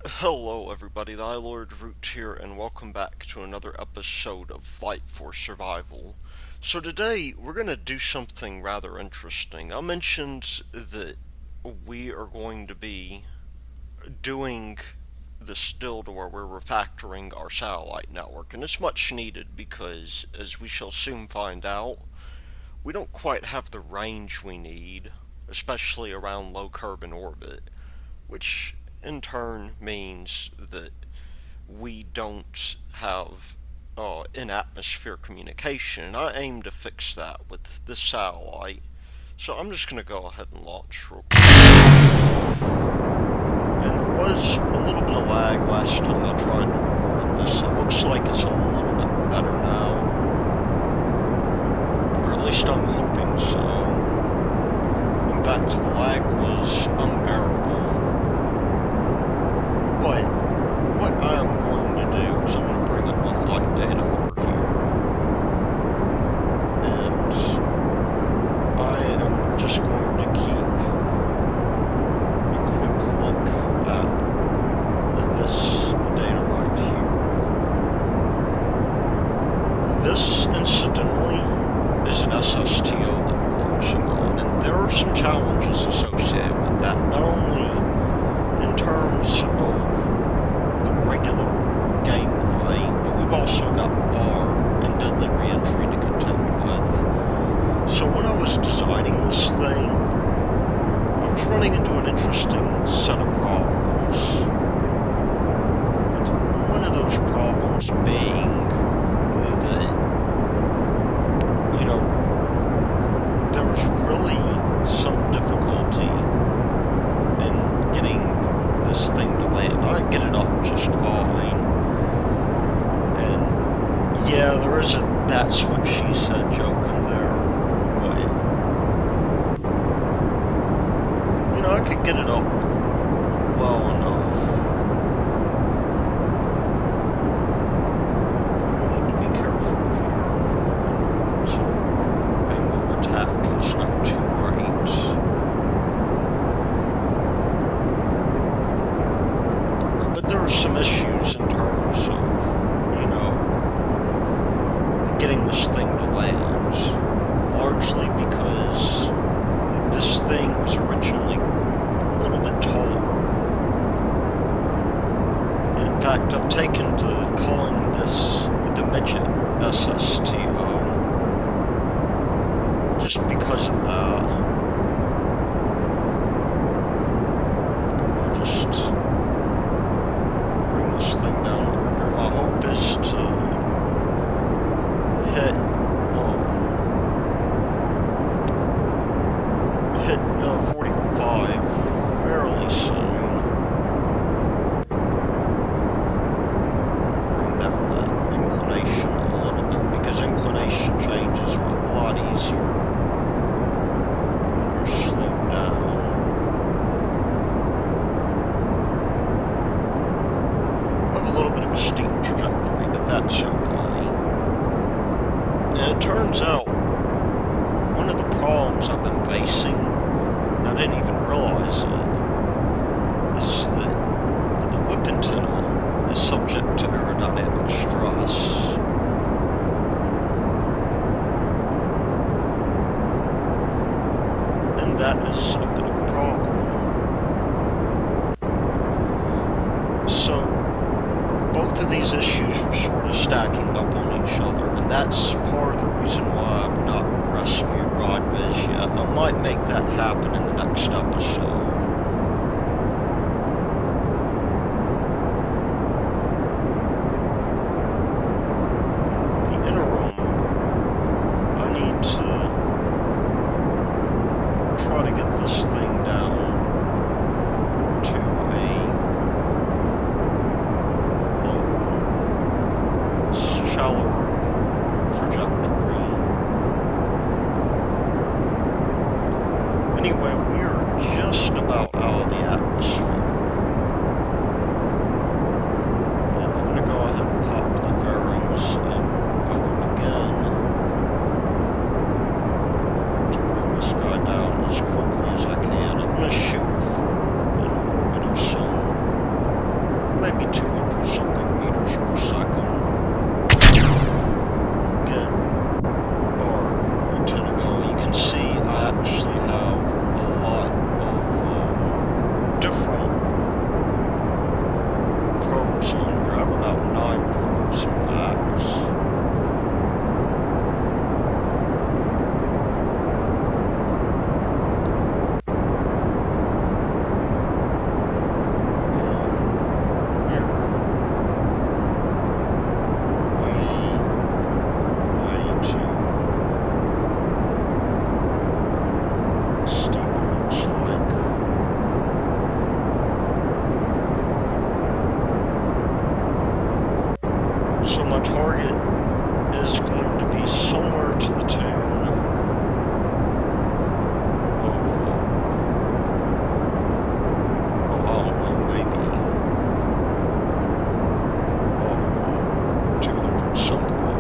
Hello everybody, the iLord Root here, and welcome back to another episode of Flight for Survival. So today, we're going to do something rather interesting. I mentioned that we are going to be doing the still to where we're refactoring our satellite network, and it's much needed because, as we shall soon find out, we don't quite have the range we need, especially around low carbon orbit, which in turn means that we don't have in-atmosphere communication, and I aim to fix that with this satellite. So I'm just going to go ahead and launch real quick. And there was a little bit of lag last time I tried to record this. It looks like it's a little bit better now. Or at least I'm hoping so. In fact, the lag was unbearable. But what I am going to do is I'm going to bring up my flight data over here. And I am just going to keep a quick look at this data right here. This, incidentally, is an SSTO that we're launching on, and there are some challenges associated with that, not only in terms of the regular gameplay, but we've also got far and deadly re-entry to contend with. So when I was designing this thing, I was running into an interesting set of problems, with one of those problems being that, there was really some difficulty in getting this thing to land. I get it up just fine. And yeah, there is a "that's what she said" joke in there, but I could get it up well enough. I need to be careful here. So our angle of attack is not too great. But there are some issues in terms of, getting this thing to land, largely because this thing was originally a little bit taller. And in fact, I've taken to calling this the midget SSTO, just because of that. I'll just bring this thing down over here. My hope is to hit 45 fairly soon. Bring down that inclination a little bit, because inclination changes are a lot easier when you're slowed down. I have a little bit of a steep trajectory, but that's okay. And it turns out, one of the problems I've been facing, and I didn't even realize it, is that the whip antenna is subject to aerodynamic stress. And that is a bit of a problem. So, both of these issues were sort of stacking up on each other, and that's part of the reason why I've not rescued Rodviz yet. I might make that happen in the next episode. In the interim, I need to try to get this thing down to a shallower trajectory. Anyway, we're just maybe 200 something meters per second, we'll get our antenna going. You can see I actually have a lot of different probes on here. I have about 9 probes in fact. So my target is going to be somewhere to the tune of, I don't know, maybe 200 something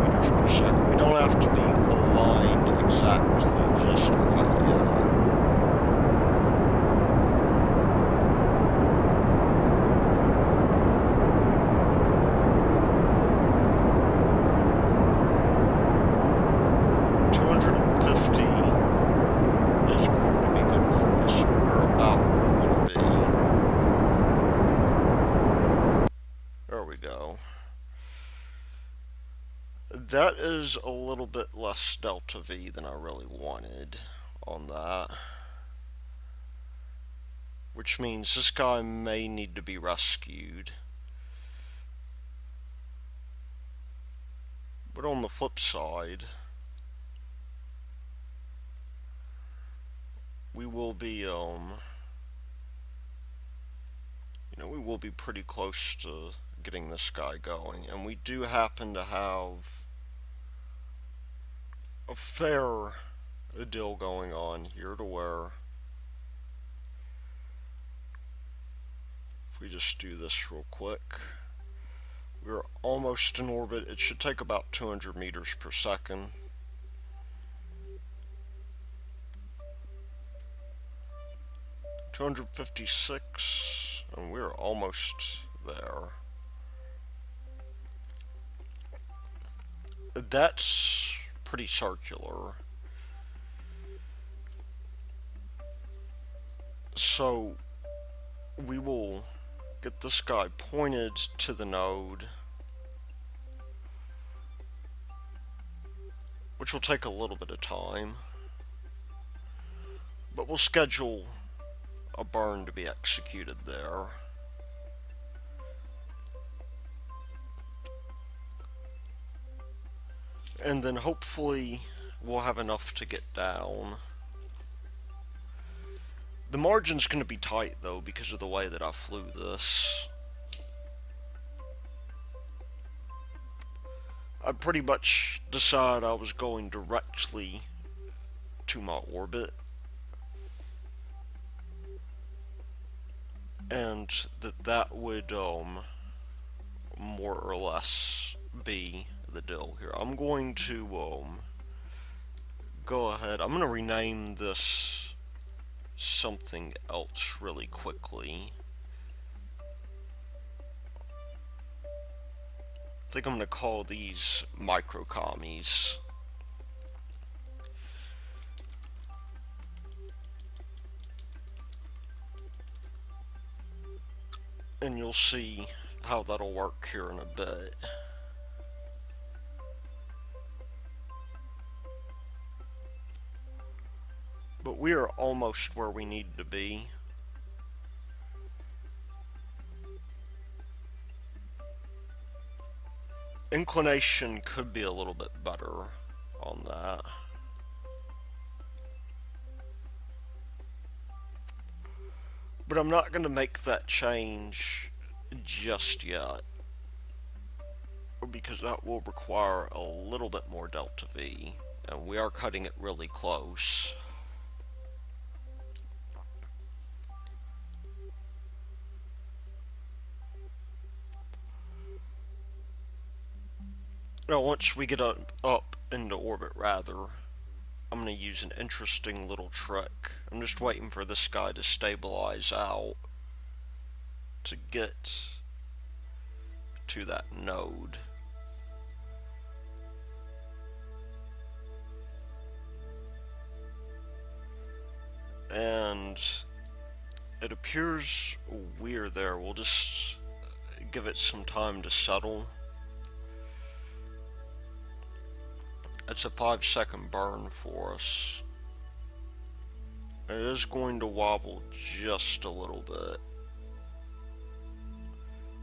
meters per second. We don't have to be aligned exactly just quite yet. That is a little bit less delta V than I really wanted on that. Which means this guy may need to be rescued. But on the flip side, we will be, we will be pretty close to getting this guy going. And we do happen to have a fair deal going on here to where if we just do this real quick, we're almost in orbit. It should take about 200 meters per second. $256, and we're almost there. That's pretty circular. So we will get this guy pointed to the node, which will take a little bit of time, but we'll schedule a burn to be executed there. And then hopefully we'll have enough to get down. The margin's going to be tight though because of the way that I flew this. I pretty much decided I was going directly to my orbit, and that would more or less be the deal here. I'm going to go ahead. I'm going to rename this something else really quickly. I think I'm going to call these micro commies. And you'll see how that'll work here in a bit. But we are almost where we need to be. Inclination could be a little bit better on that. But I'm not going to make that change just yet, because that will require a little bit more delta V, and we are cutting it really close. Now once we get up into orbit rather, I'm going to use an interesting little trick. I'm just waiting for this guy to stabilize out to get to that node. And it appears we're there. We'll just give it some time to settle. It's a 5-second burn for us. It is going to wobble just a little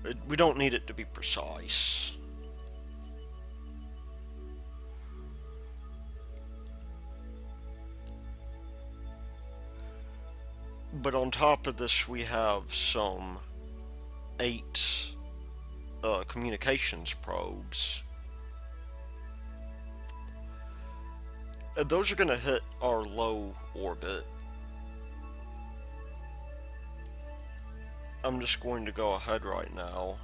bit. We don't need it to be precise. But on top of this, we have some 8 communications probes. Those are going to hit our low orbit. I'm just going to go ahead right now.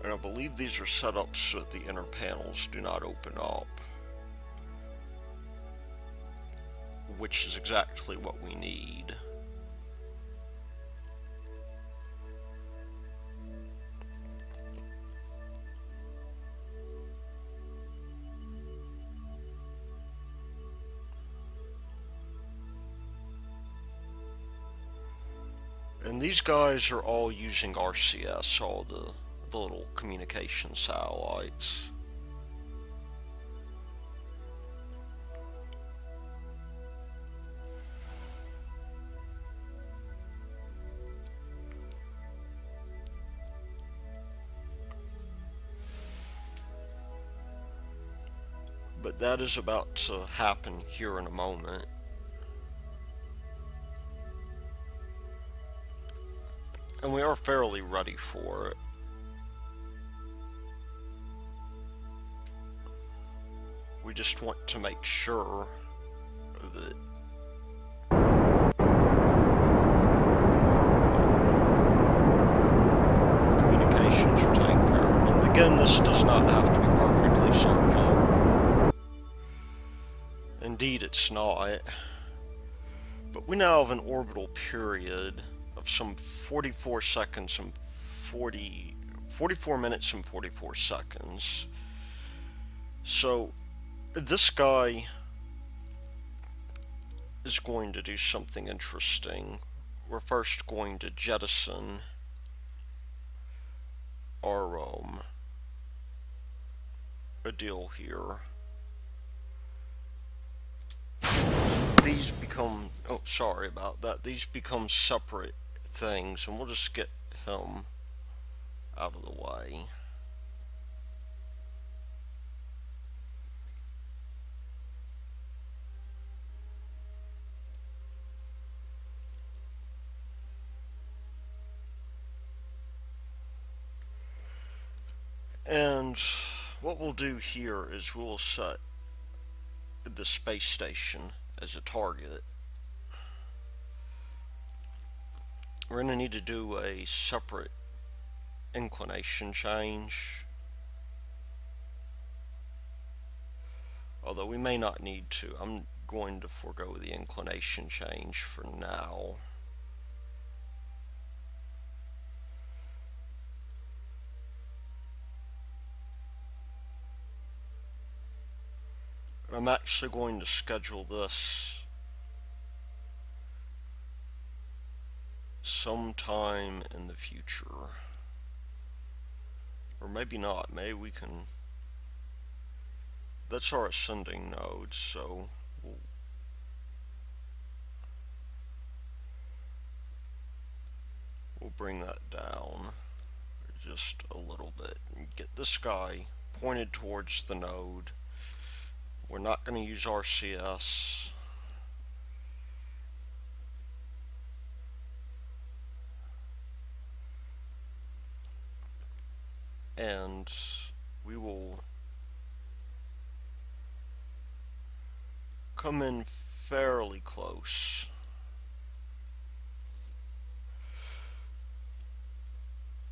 And I believe these are set up so that the inner panels do not open up. Which is exactly what we need. And these guys are all using RCS, all the little communication satellites. But that is about to happen here in a moment. And we are fairly ready for it. We just want to make sure that communications are taken care of. And again, this does not have to be perfectly circular. Indeed, it's not. But we now have an orbital period of some 44 seconds and 44 minutes and 44 seconds. So this guy is going to do something interesting. We're first going to jettison our a deal here. These become, oh, sorry about that. These become separate things, and we'll just get him out of the way. And what we'll do here is we'll set the space station as a target. We're going to need to do a separate inclination change. Although we may not need to. I'm going to forego the inclination change for now. I'm actually going to schedule this sometime in the future. Or maybe not. Maybe we can... That's our ascending node, so we'll bring that down just a little bit and get this guy pointed towards the node. We're not going to use RCS. And we will come in fairly close.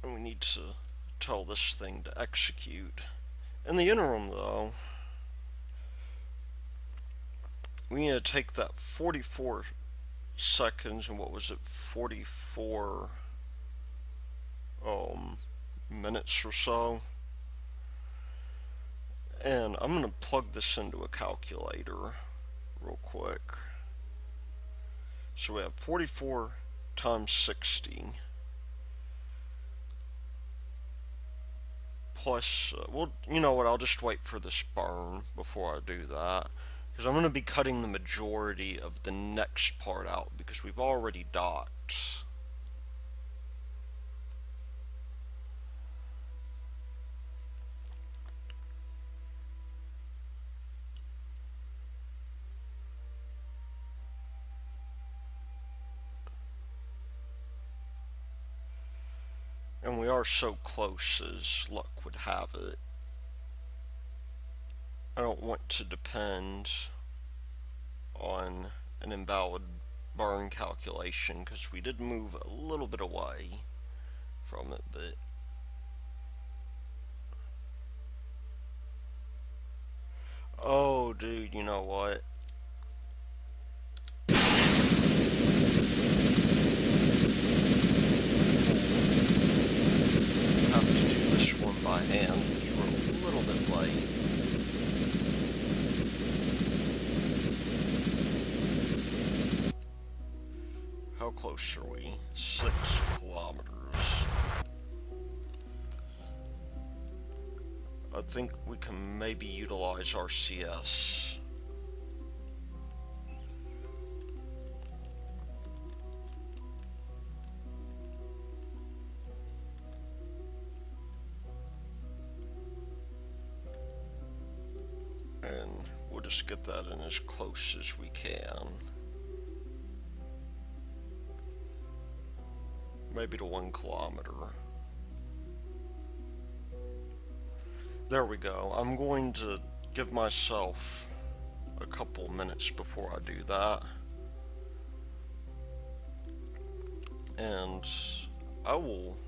And we need to tell this thing to execute. In the interim, though, we need to take that 44 seconds and what was it, 44 minutes or so, and I'm going to plug this into a calculator real quick. So we have 44 times 60 plus, well, you know what, I'll just wait for this burn before I do that, because I'm going to be cutting the majority of the next part out because we've already docked. And we are so close as luck would have it. I don't want to depend on an invalid burn calculation because we did move a little bit away from it, but oh dude, you know what? We'll have to do this one by hand because we're a little bit late. How close are we? 6 kilometers. I think we can maybe utilize our CS. And we'll just get that in as close as we can. Maybe to 1 kilometer. There we go. I'm going to give myself a couple minutes before I do that. And I will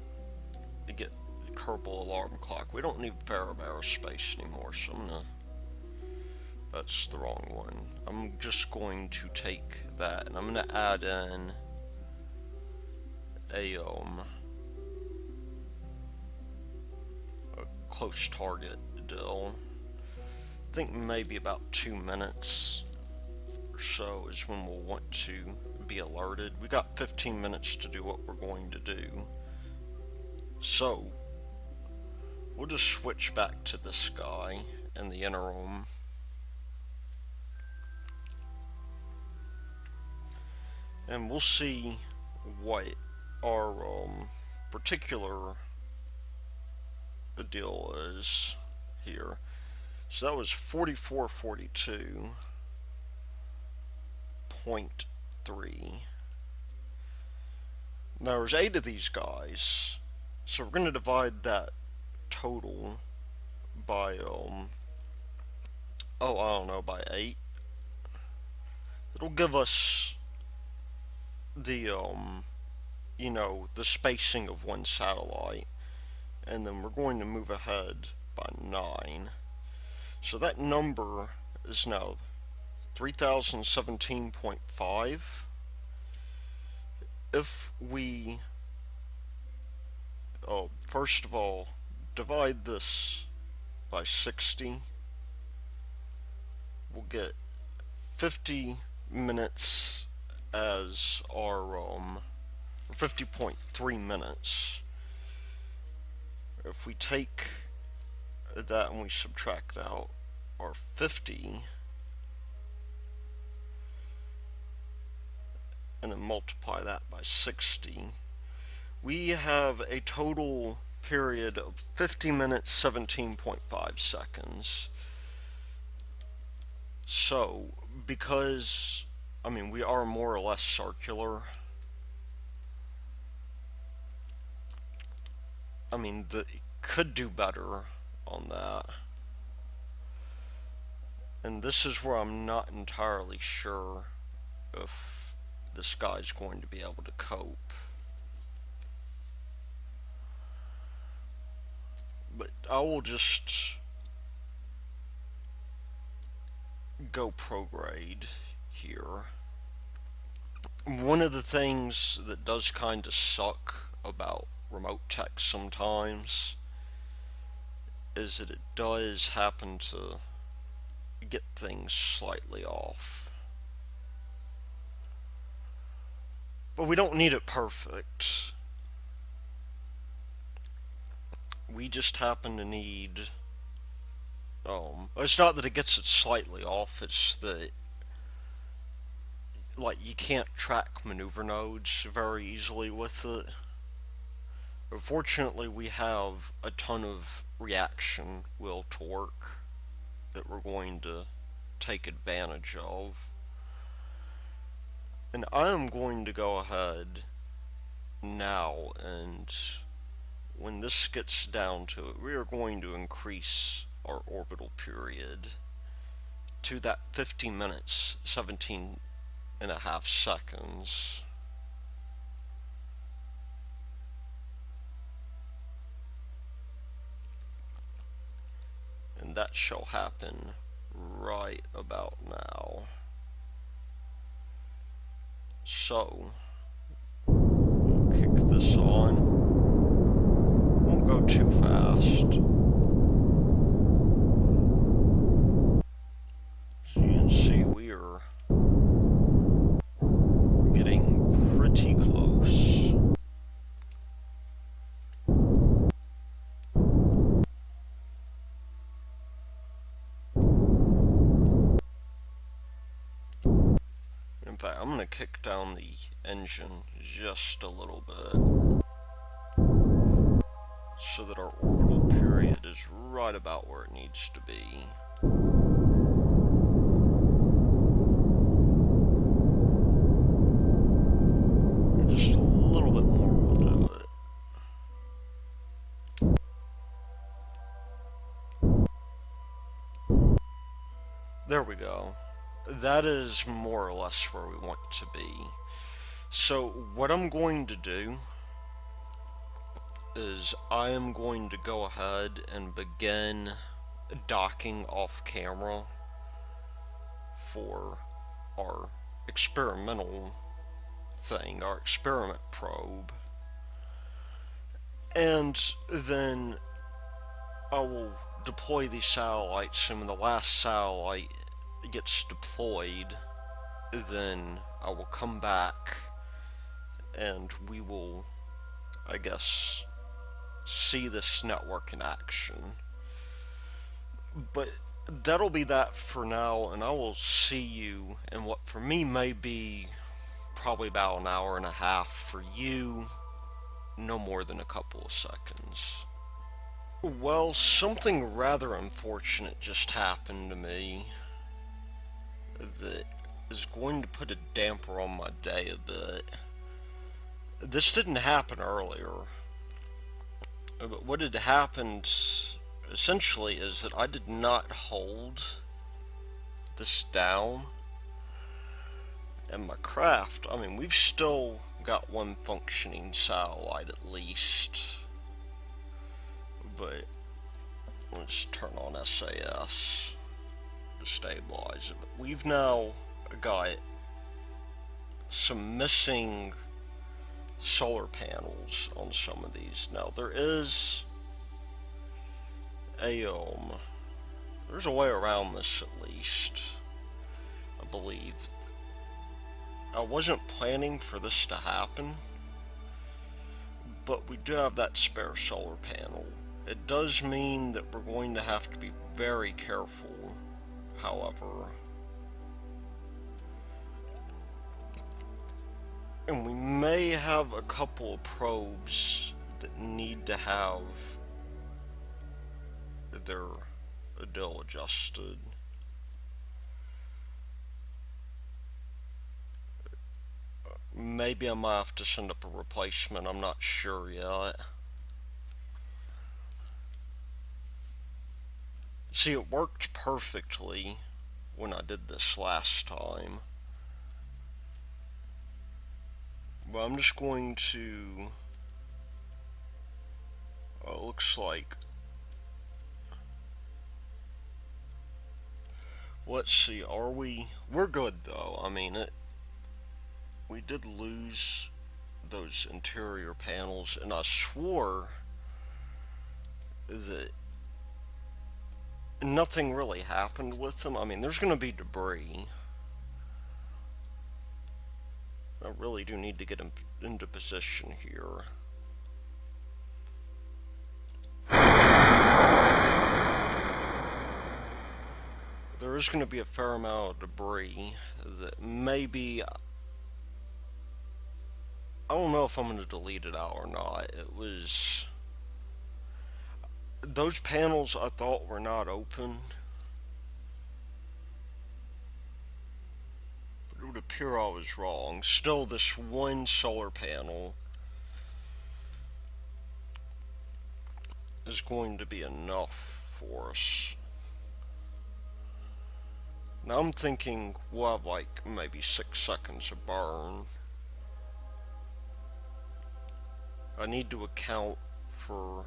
get Kerbal alarm clock. We don't need Farab aerospace anymore, so I'm gonna... That's the wrong one. I'm just going to take that and I'm gonna add in a close target deal. I think maybe about 2 minutes or so is when we'll want to be alerted. We got 15 minutes to do what we're going to do. So we'll just switch back to this guy in the interim. And we'll see what our particular deal is here. So that was 4442.3. Now there's 8 of these guys, so we're going to divide that total by I don't know, by 8. It'll give us the you know, the spacing of one satellite, and then we're going to move ahead by 9. So that number is now 3017.5. If we, first of all, divide this by 60, we'll get 50 minutes as our 50.3 minutes. If we take that and we subtract out our 50 and then multiply that by 60, we have a total period of 50 minutes 17.5 seconds. So because I mean we are more or less circular, I mean it could do better on that. And this is where I'm not entirely sure if this guy's going to be able to cope. But I will just go prograde here. One of the things that does kind of suck about remote tech sometimes is that it does happen to get things slightly off. But we don't need it perfect. We just happen to need, it's not that it gets it slightly off, it's that, like, you can't track maneuver nodes very easily with it. Fortunately, we have a ton of reaction wheel torque that we're going to take advantage of. And I am going to go ahead now, and when this gets down to it, we are going to increase our orbital period to that 15 minutes, 17 and a half seconds. And that shall happen right about now. So, we'll kick this on. Won't go too fast. As you can see, we are getting pretty close. In fact, I'm going to kick down the engine just a little bit so that our orbital period is right about where it needs to be. Just a little bit more will do it. There we go. That is more or less where we want to be. So what I'm going to do is I am going to go ahead and begin docking off camera for our experimental thing, our experiment probe. And then I will deploy these satellites, and when the last satellite gets deployed, then I will come back and we will, I guess, see this network in action. But that'll be that for now, and I will see you in what for me may be probably about an hour and a half. For you, no more than a couple of seconds. Well, something rather unfortunate just happened to me that is going to put a damper on my day a bit. This didn't happen earlier, but what had happened essentially is that I did not hold this down, and my craft, I mean, we've still got one functioning satellite at least, but let's turn on SAS to stabilize it. But we've now got some missing solar panels on some of these. Now there is a there's a way around this at least, I believe. I wasn't planning for this to happen, but we do have that spare solar panel. It does mean that we're going to have to be very careful, however. And we may have a couple of probes that need to have their dial adjusted. Maybe I might have to send up a replacement, I'm not sure yet. See, it worked perfectly when I did this last time. But I'm just going to, looks like Let's see, are we? We're good though. I mean, we did lose those interior panels, and I swore that nothing really happened with them. I mean, there's going to be debris. I really do need to get into position here. There is going to be a fair amount of debris that maybe, I don't know if I'm going to delete it out or not. It was, those panels I thought were not open, but it would appear I was wrong. Still, this one solar panel is going to be enough for us. Now I'm thinking we'll have like maybe 6 seconds of burn. I need to account for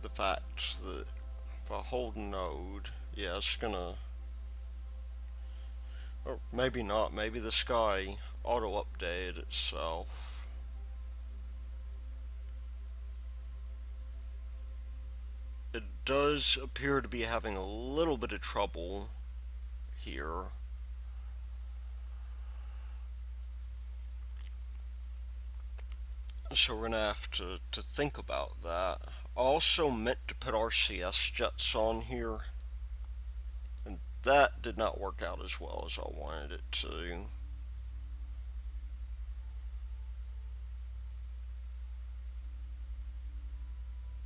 the fact that if I hold node, yeah, it's gonna, or maybe not, maybe the sky auto-updated itself. It does appear to be having a little bit of trouble here. So we're gonna have to think about that. I also meant to put RCS jets on here, and that did not work out as well as I wanted it to.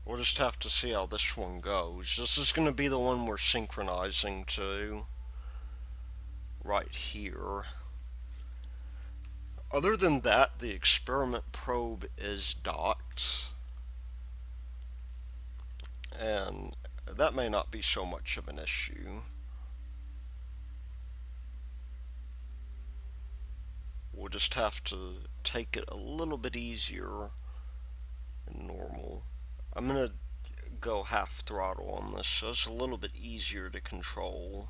We'll just have to see how this one goes. This is going to be the one we're synchronizing to right here. Other than that, the experiment probe is docked, and that may not be so much of an issue. We'll just have to take it a little bit easier than normal. I'm going to go half throttle on this, so it's a little bit easier to control.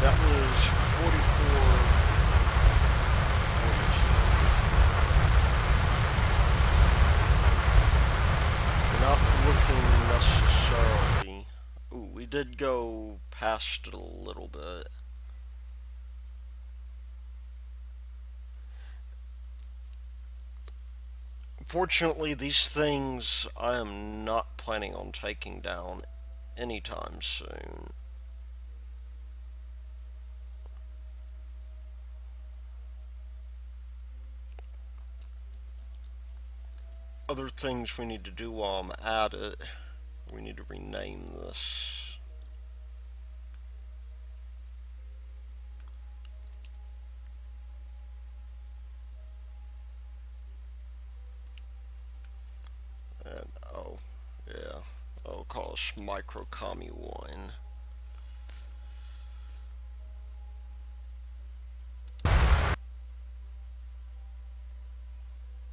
That was 44, 42. We're not looking necessarily. Ooh, we did go past it a little bit. Fortunately, these things I am not planning on taking down anytime soon. Other things we need to do while I'm at it, we need to rename this. And, oh, yeah, I'll call this microcommu1.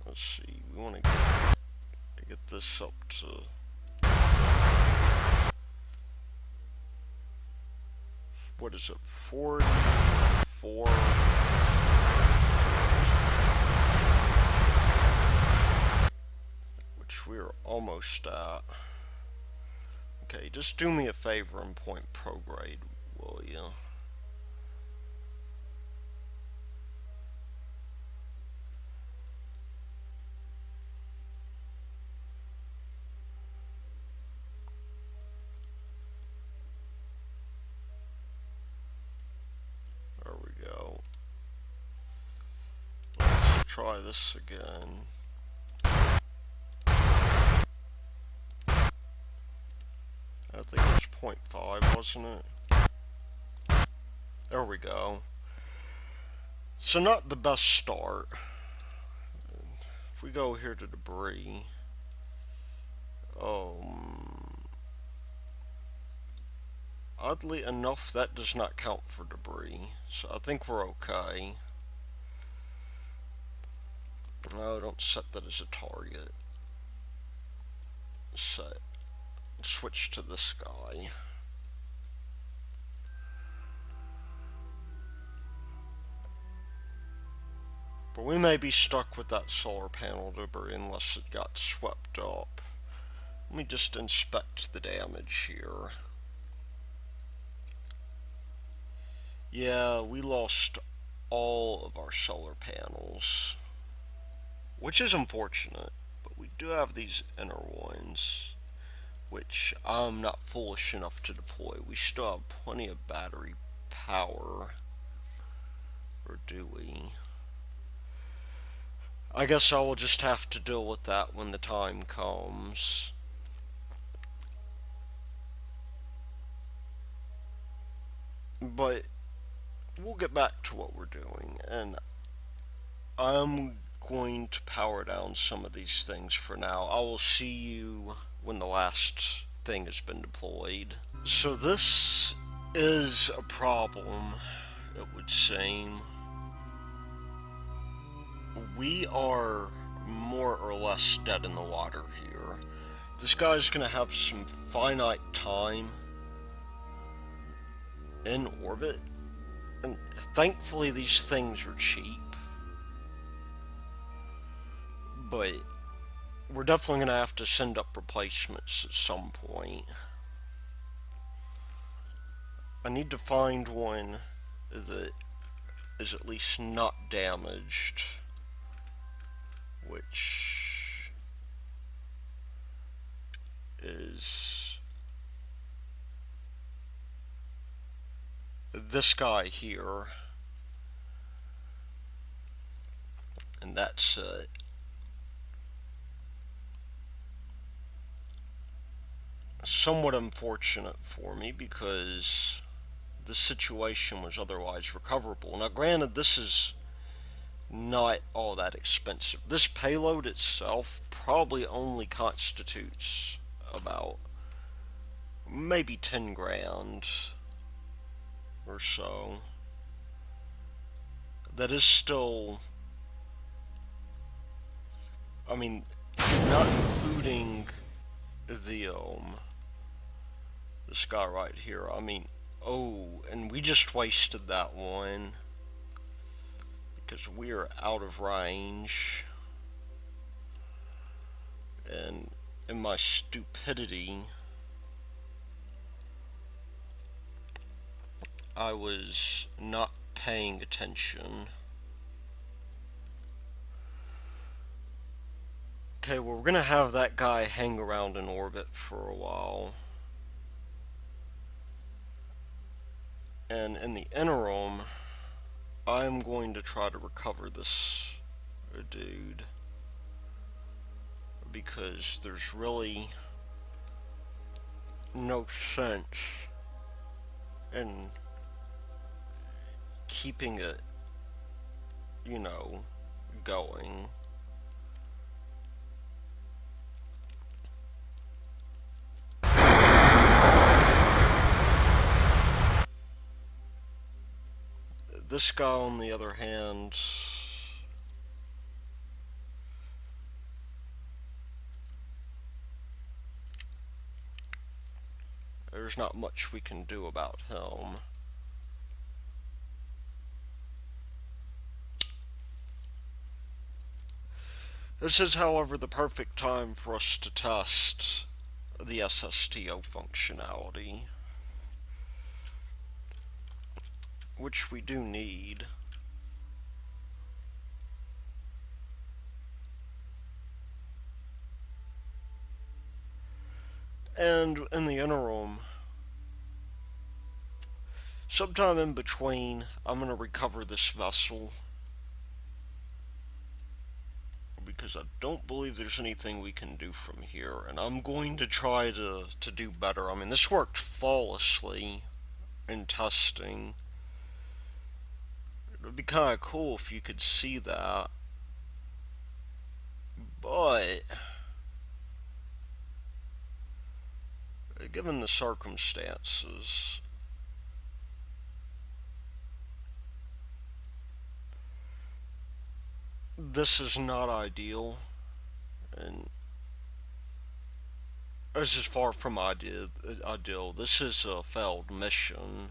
Let's see, we want to get this up to, what is it, 44, which we're almost at. Okay, just do me a favor and point prograde, will you? There we go. Let's try this again. I think it was 0.5, wasn't it? There we go. So not the best start. If we go here to debris, oddly enough, that does not count for debris, so I think we're okay. No, don't set that as a target. Switch to this guy. But we may be stuck with that solar panel debris unless it got swept up. Let me just inspect the damage here. Yeah, we lost all of our solar panels, which is unfortunate, but we do have these inner ones, which I'm not foolish enough to deploy. We still have plenty of battery power, or do we? I guess I will just have to deal with that when the time comes. But we'll get back to what we're doing, and I'm going to power down some of these things for now. I will see you when the last thing has been deployed. So this is a problem, it would seem. We are more or less dead in the water here. This guy's gonna have some finite time in orbit, and thankfully these things are cheap. But we're definitely going to have to send up replacements at some point. I need to find one that is at least not damaged, which is this guy here. And that's somewhat unfortunate for me because the situation was otherwise recoverable. Now granted, this is not all that expensive. This payload itself probably only constitutes about maybe 10 grand or so. That is still, I mean, not including this guy right here. I mean, oh, and we just wasted that one because we are out of range. And in my stupidity, I was not paying attention. Okay, well, we're gonna have that guy hang around in orbit for a while. And in the interim, I'm going to try to recover this dude, because there's really no sense in keeping it, you know, going. This guy, on the other hand, there's not much we can do about him. This is, however, the perfect time for us to test the SSTO functionality, which we do need. And in the interim, sometime in between, I'm going to recover this vessel, because I don't believe there's anything we can do from here, and I'm going to try to do better. I mean, this worked flawlessly in testing. It would be kind of cool if you could see that, but given the circumstances, this is not ideal, and this is far from ideal. This is a failed mission.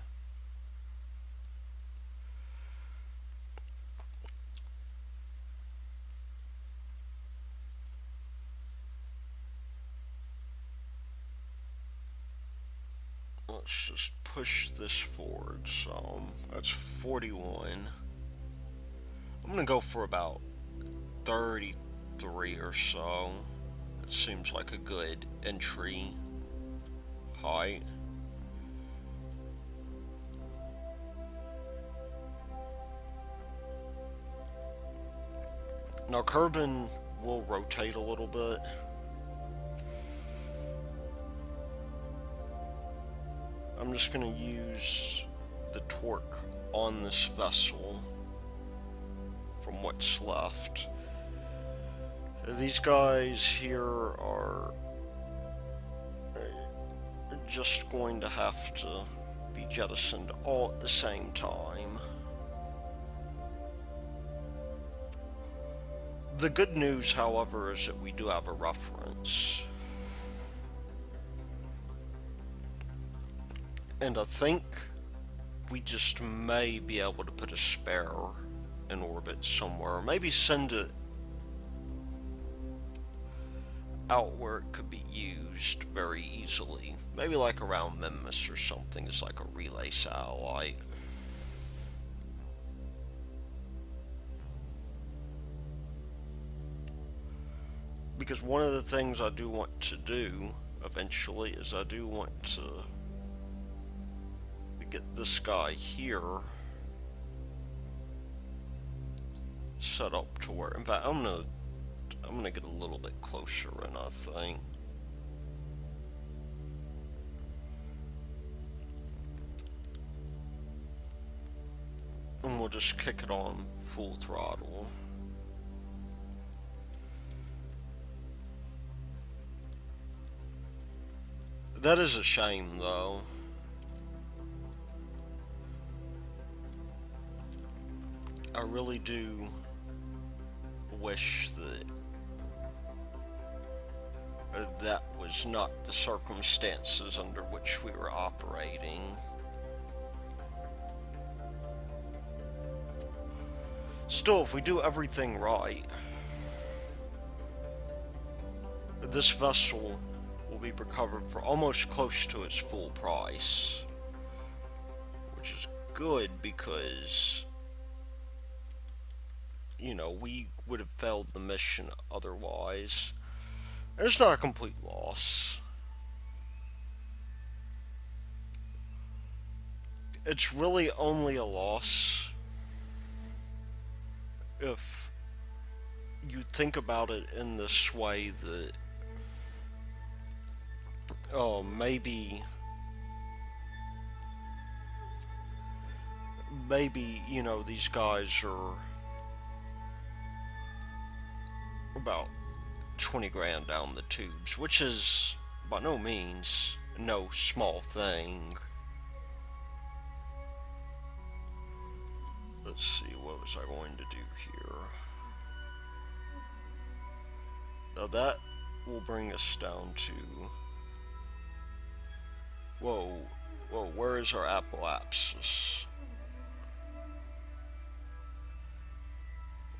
Let's just push this forward some. That's 41. I'm gonna go for about 33 or so. It seems like a good entry height. Now Kerbin will rotate a little bit. I'm just going to use the torque on this vessel from what's left. These guys here are just going to have to be jettisoned all at the same time. The good news, however, is that we do have a reference. And I think we just may be able to put a spare in orbit somewhere. Maybe send it out where it could be used very easily. Maybe like around Memphis or something as like a relay satellite. Because one of the things I do want to do eventually is I do want to get this guy here set up to where, in fact, I'm gonna get a little bit closer in, I think. And we'll just kick it on full throttle. That is a shame, though. I really do wish that that was not the circumstances under which we were operating. Still, if we do everything right, this vessel will be recovered for almost close to its full price, which is good because, you know, we would have failed the mission otherwise. And it's not a complete loss. It's really only a loss if you think about it in this way that, oh, maybe, you know, these guys are about 20 grand down the tubes, which is by no means no small thing. Let's see, what was I going to do here? Now that will bring us down to, whoa, where is our apoapsis?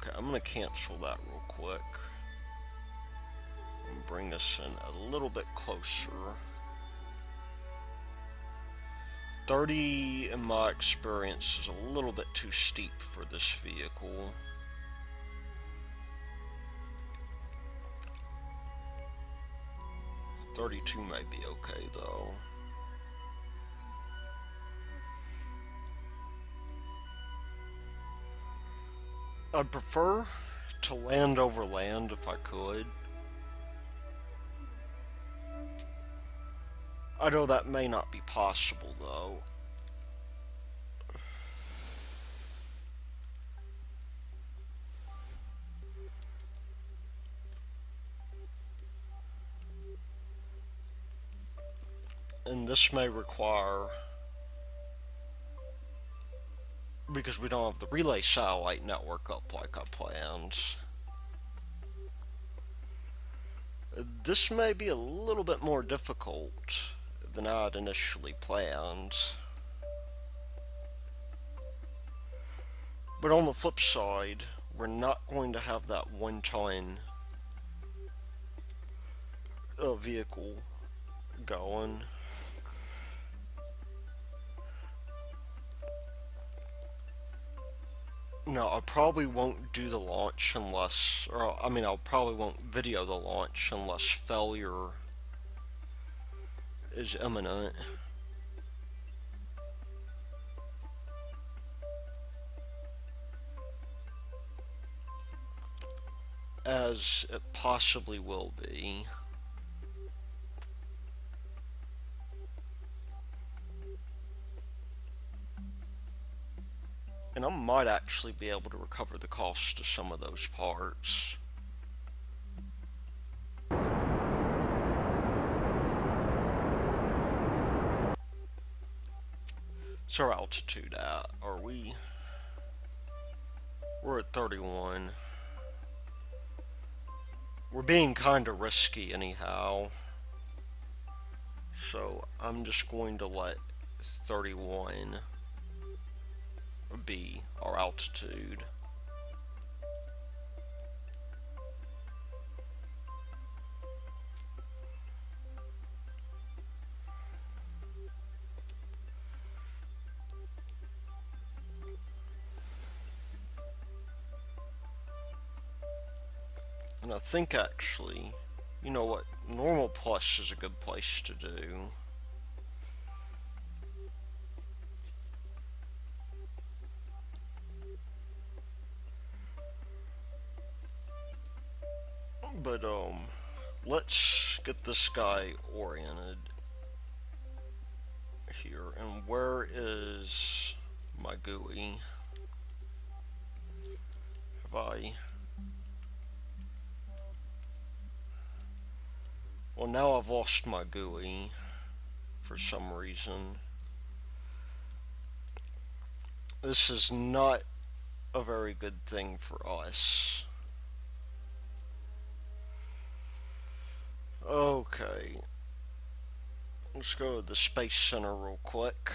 Okay, I'm gonna cancel that real quick and bring us in a little bit closer. 30, in my experience, is a little bit too steep for this vehicle. $32 may be okay, though. I'd prefer to land over land if I could. I know that may not be possible, though. And this may require, because we don't have the relay satellite network up like I planned, This may be a little bit more difficult than I had initially planned. But on the flip side, we're not going to have that 1-ton vehicle going. No, I probably won't do the launch unless, or I mean, I probably won't video the launch unless failure is imminent. As it possibly will be. And I might actually be able to recover the cost of some of those parts. So our altitude at, are we? We're at 31. We're being kinda risky anyhow. So I'm just going to let 31 be our altitude. And I think actually, you know what, normal plus is a good place to do. But let's get this guy oriented here. And where is my GUI? Have I? Well, now I've lost my GUI for some reason. This is not a very good thing for us. Okay. Let's go to the Space Center real quick.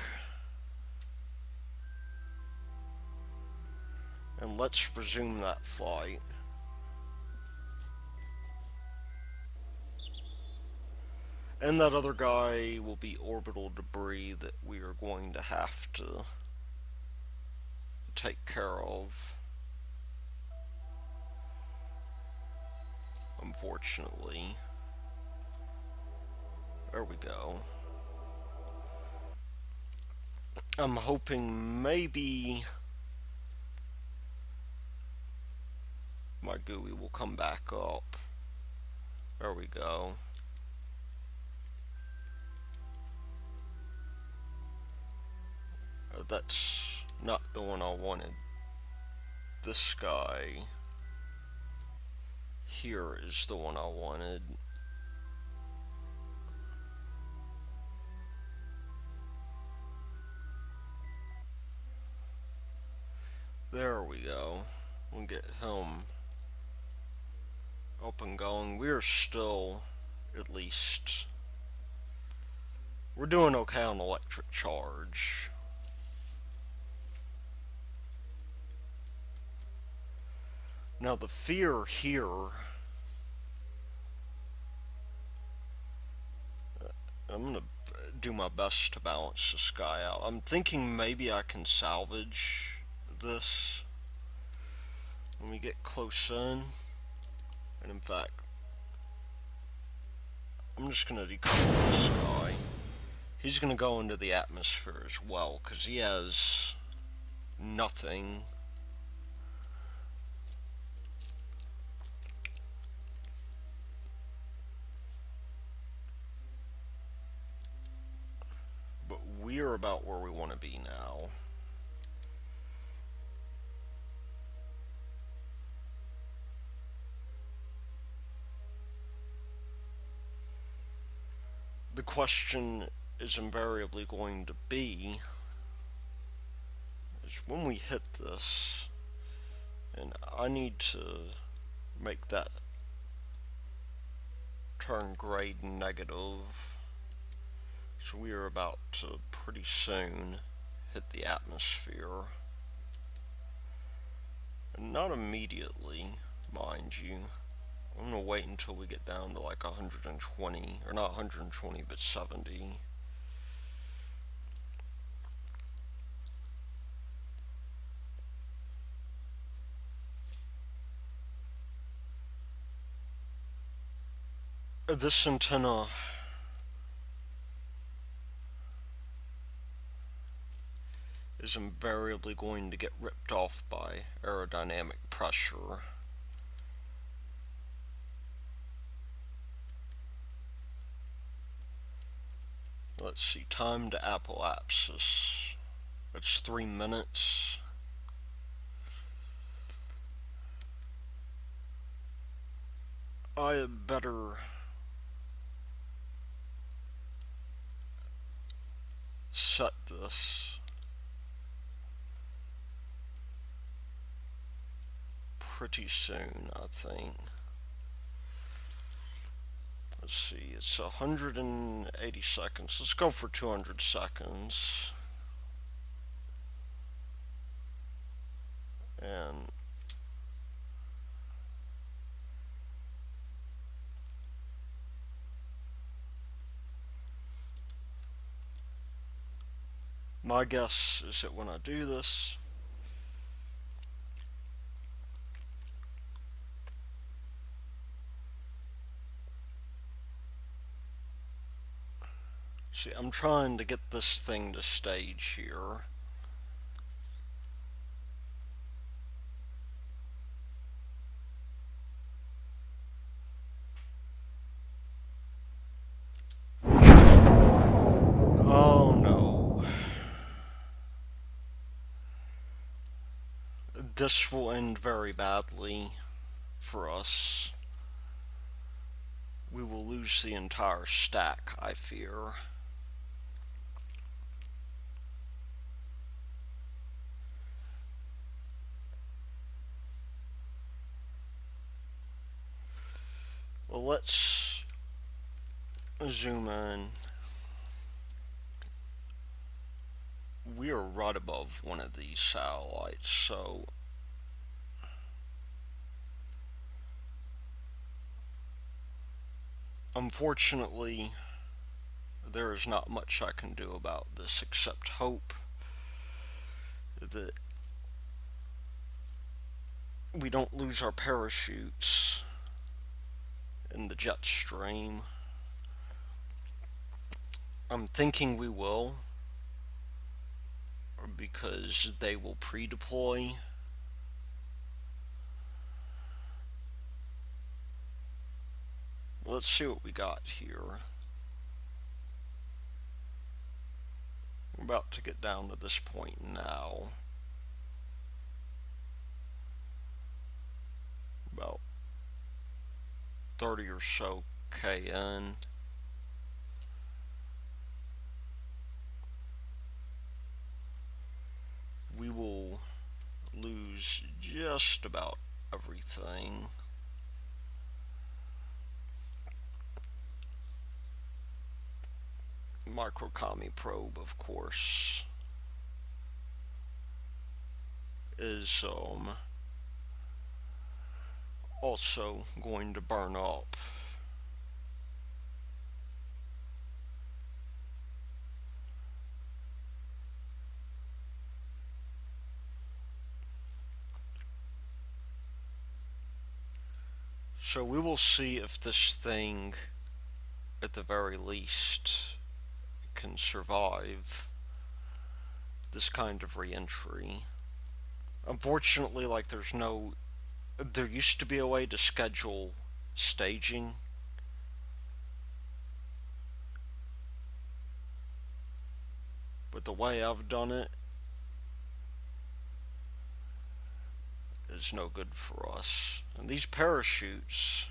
And let's resume that flight. And that other guy will be orbital debris that we are going to have to take care of. Unfortunately. There we go. I'm hoping maybe my GUI will come back up. There we go. That's not the one I wanted. This guy here is the one I wanted. There we go. We'll get him up and going. We're still, at least, we're doing okay on electric charge. Now the fear here, I'm gonna do my best to balance this guy out. I'm thinking maybe I can salvage this when we get close in. And in fact, I'm just gonna decouple this guy. He's gonna go into the atmosphere as well, because he has nothing. But we're about where we want to be now. The question is invariably going to be is when we hit this, and I need to make that turn grade negative. So we are about to pretty soon hit the atmosphere. Not immediately, mind you. I'm gonna wait until we get down to like 120, or not 120, but 70. This antenna is invariably going to get ripped off by aerodynamic pressure. Let's see, time to apoapsis. It's 3 minutes. I had better set this pretty soon, I think. Let's see, it's 180 seconds. Let's go for 200 seconds. And my guess is that when I do this, see, I'm trying to get this thing to stage here. Oh no. This will end very badly for us. We will lose the entire stack, I fear. Well, let's zoom in. We are right above one of these satellites, so unfortunately there is not much I can do about this except hope that we don't lose our parachutes in the jet stream. I'm thinking we will, because they will pre-deploy. Let's see what we got here. We're about to get down to this point now. About 30 or so kn. We will lose just about everything. Microcommy probe, of course, is also going to burn up. So we will see if this thing, at the very least, can survive this kind of re-entry. Unfortunately, like, there used to be a way to schedule staging, but the way I've done it is no good for us. And these parachutes,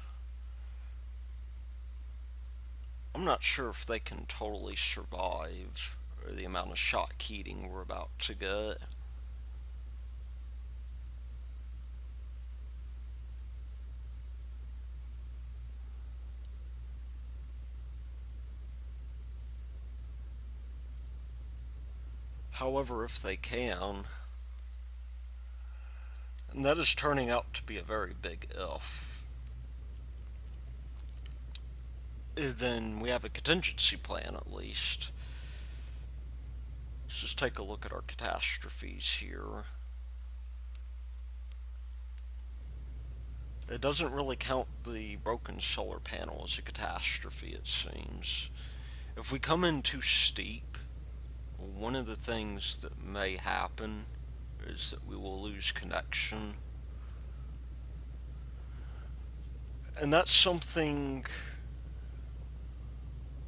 I'm not sure if they can totally survive the amount of shock heating we're about to get. However, if they can, and that is turning out to be a very big if, then we have a contingency plan at least. Let's just take a look at our catastrophes here. It doesn't really count the broken solar panel as a catastrophe, it seems. If we come in too steep, one of the things that may happen is that we will lose connection. And that's something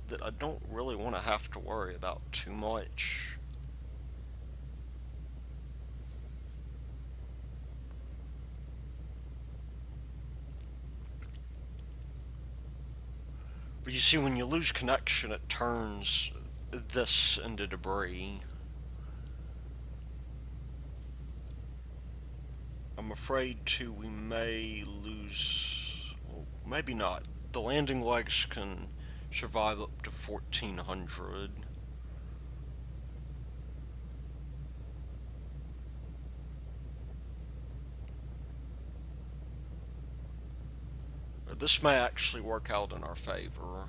that I don't really want to have to worry about too much. But you see, when you lose connection, it turns this into debris. I'm afraid, too, we may lose... well, maybe not. The landing legs can survive up to 1400. This may actually work out in our favor.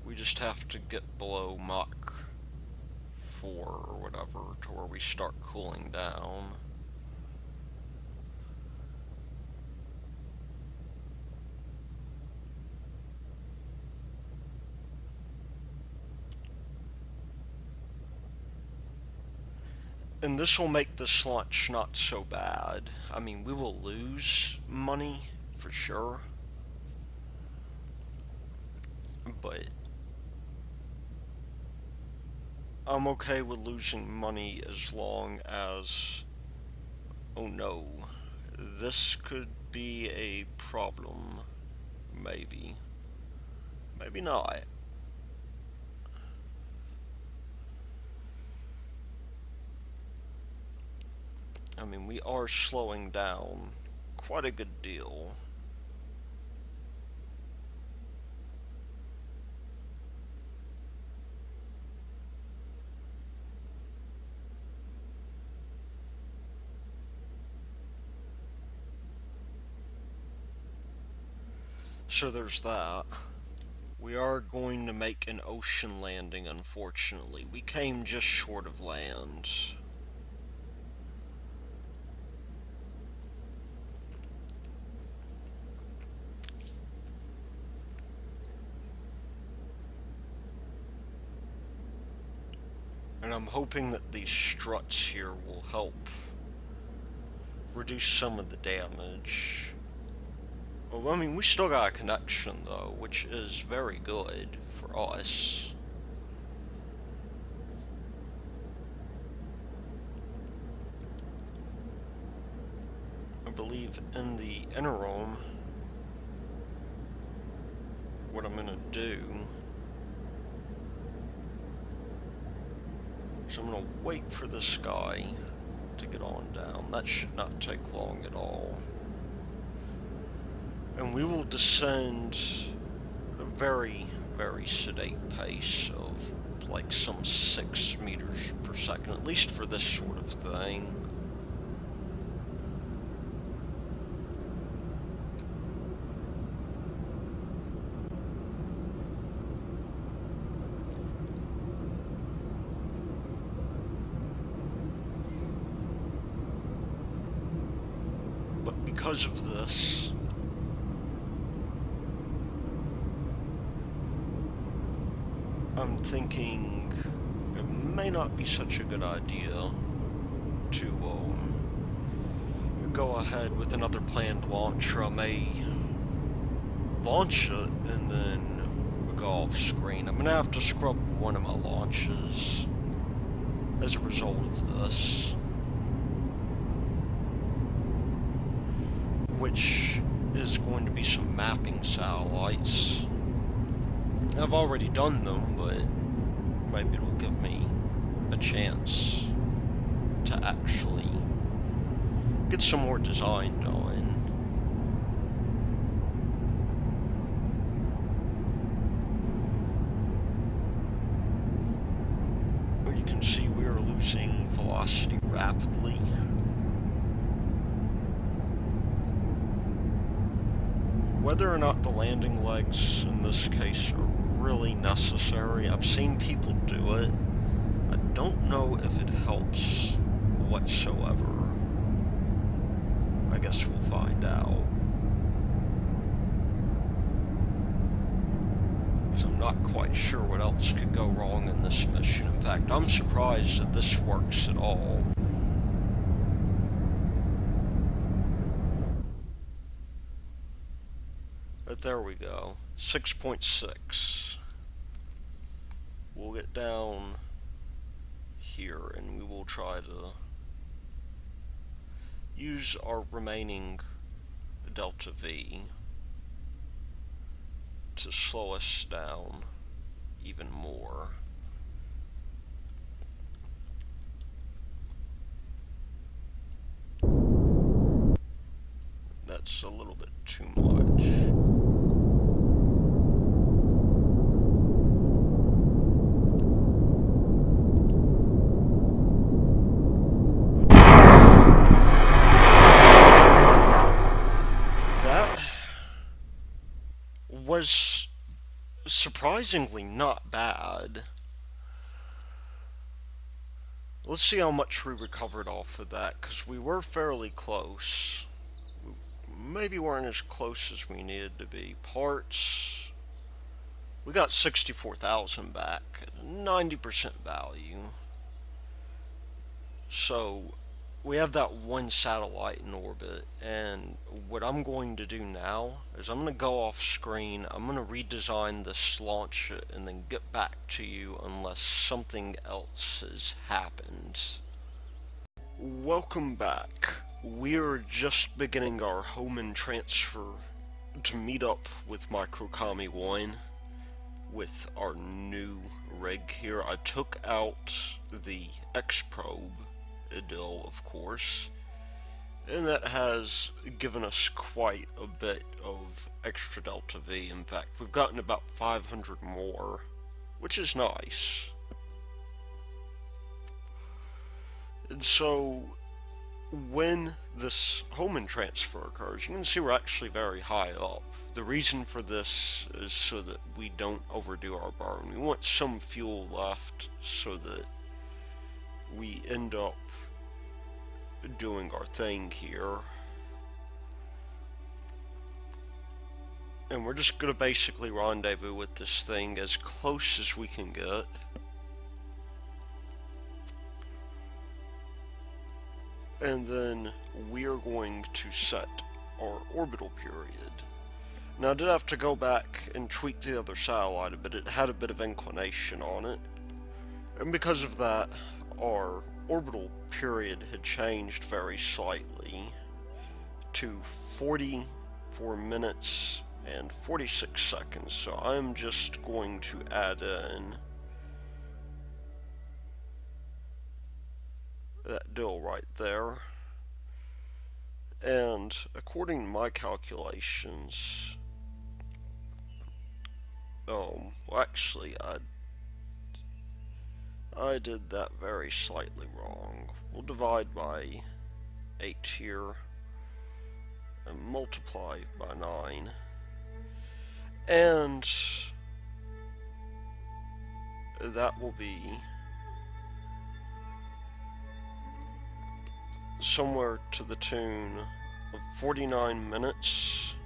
We just have to get below Mach 4 or whatever to where we start cooling down. And this will make this launch not so bad. I mean, we will lose money, for sure. But I'm okay with losing money as long as... oh no. This could be a problem. Maybe. Maybe not. I mean, we are slowing down quite a good deal. So there's that. We are going to make an ocean landing, unfortunately. We came just short of land. And I'm hoping that these struts here will help reduce some of the damage. Well, I mean, we still got a connection, though, which is very good for us. I believe in the interim, what I'm gonna do is I'm gonna wait for this guy to get on down. That should not take long at all. And we will descend at a very, very sedate pace of like some 6 meters per second, at least for this sort of thing. But because of this, I'm thinking it may not be such a good idea to go ahead with another planned launch, or I may launch it and then go off screen. I'm gonna have to scrub one of my launches as a result of this, which is going to be some mapping satellites. I've already done them, but maybe it'll give me a chance to actually get some more design done. velocity rapidly. Whether or not the landing legs in this case are really necessary, I've seen people do it. I don't know if it helps whatsoever. I guess we'll find out. Because I'm not quite sure what else could go wrong in this mission. In fact, I'm surprised that this works at all. But there we go. 6.6. We'll get down here and we will try to use our remaining delta V to slow us down even more. That's a little bit too much. Was surprisingly not bad. Let's see how much we recovered off of that, because we were fairly close. We maybe weren't as close as we needed to be. Parts, we got 64,000 back, 90% value. So we have that one satellite in orbit, and what I'm going to do now is I'm going to go off screen, I'm going to redesign this, launch it, and then get back to you unless something else has happened. Welcome back. We're just beginning our home and transfer to meet up with Microkami 1 with our new rig here. I took out the X-probe deal, of course, and that has given us quite a bit of extra delta V. In fact, we've gotten about 500 more, which is nice. And so when this home and transfer occurs, you can see we're actually very high up. The reason for this is so that we don't overdo our burn. We want some fuel left so that we end up doing our thing here. And we're just gonna basically rendezvous with this thing as close as we can get. And then we are going to set our orbital period. Now I did have to go back and tweak the other satellite a bit. It had a bit of inclination on it. And because of that, our orbital period had changed very slightly to 44 minutes and 46 seconds. So I'm just going to add in that deal right there. And according to my calculations, well, actually, I did that very slightly wrong. We'll divide by 8 here and multiply by 9. And that will be somewhere to the tune of 49 minutes.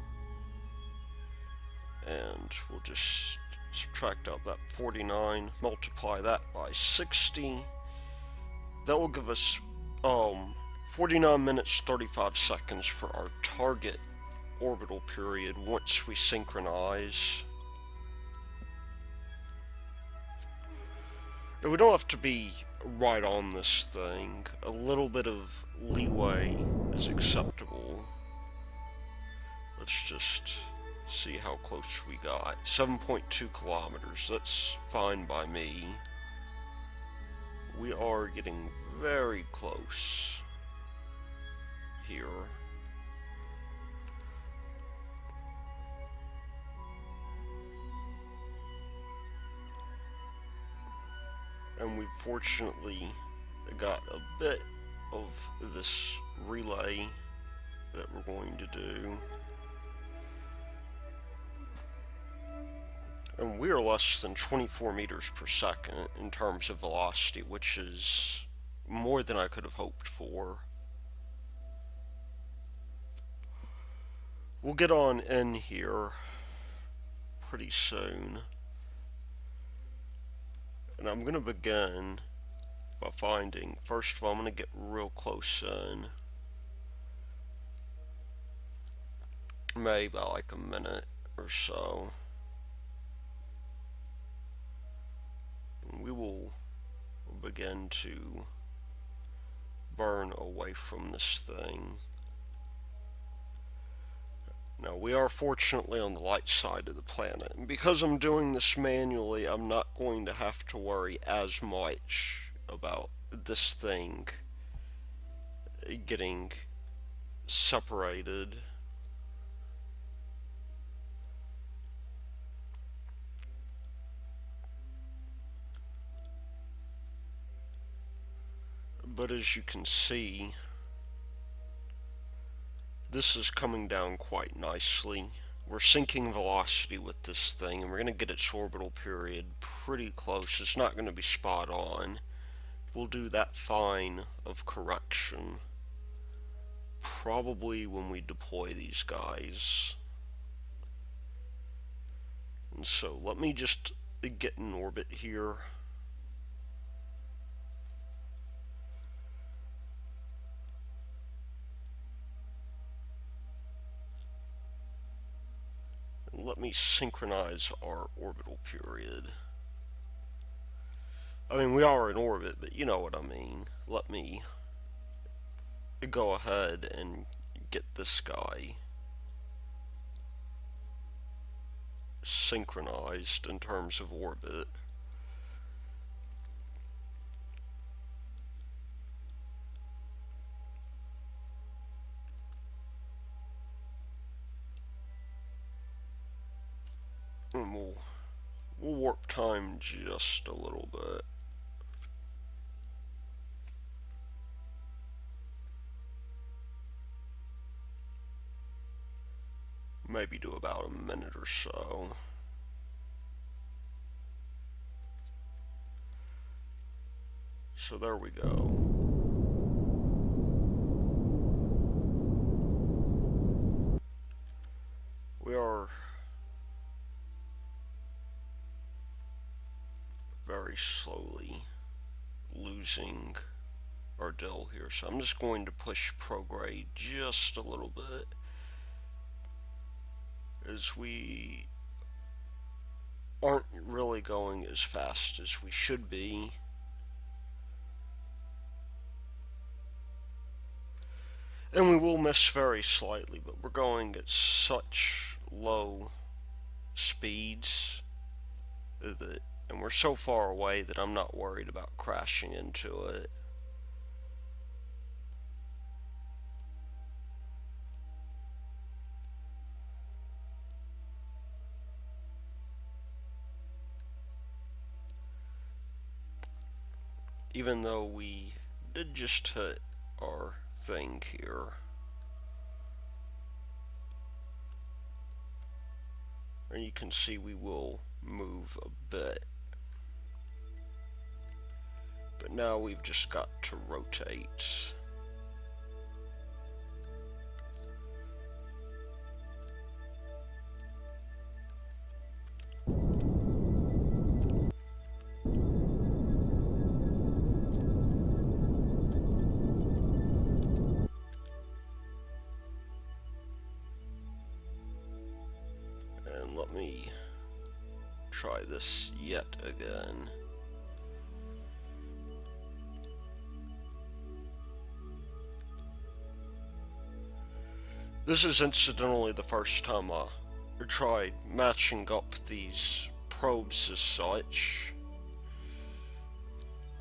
And we'll just subtract out that 49, multiply that by 60. That will give us 49 minutes 35 seconds for our target orbital period once we synchronize. Now, we don't have to be right on this thing. A little bit of leeway is acceptable. Let's just see how close we got. 7.2 kilometers. That's fine by me. We are getting very close here. And we fortunately got a bit of this relay that we're going to do. And we are less than 24 meters per second in terms of velocity, which is more than I could have hoped for. We'll get on in here pretty soon. And I'm going to begin by finding, first of all, I'm going to get real close in. Maybe like a minute or so. And we will begin to burn away from this thing. Now, we are fortunately on the light side of the planet, and because I'm doing this manually, I'm not going to have to worry as much about this thing getting separated. But as you can see, this is coming down quite nicely. We're sinking velocity with this thing, and we're going to get its orbital period pretty close. It's not going to be spot on. We'll do that fine of correction probably when we deploy these guys. And so let me just get in orbit here. Let me synchronize our orbital period. I mean, we are in orbit, but you know what I mean. Let me go ahead and get this guy synchronized in terms of orbit. And we'll warp time just a little bit. Maybe do about a minute or so. So there we go. We are very slowly losing our dill here, so I'm just going to push prograde just a little bit, as we aren't really going as fast as we should be. And we will miss very slightly, but we're going at such low speeds that, and we're so far away that I'm not worried about crashing into it. Even though we did just hit our thing here. And you can see we will move a bit. But now we've just got to rotate. And let me try this yet again. This is incidentally the first time I tried matching up these probes as such.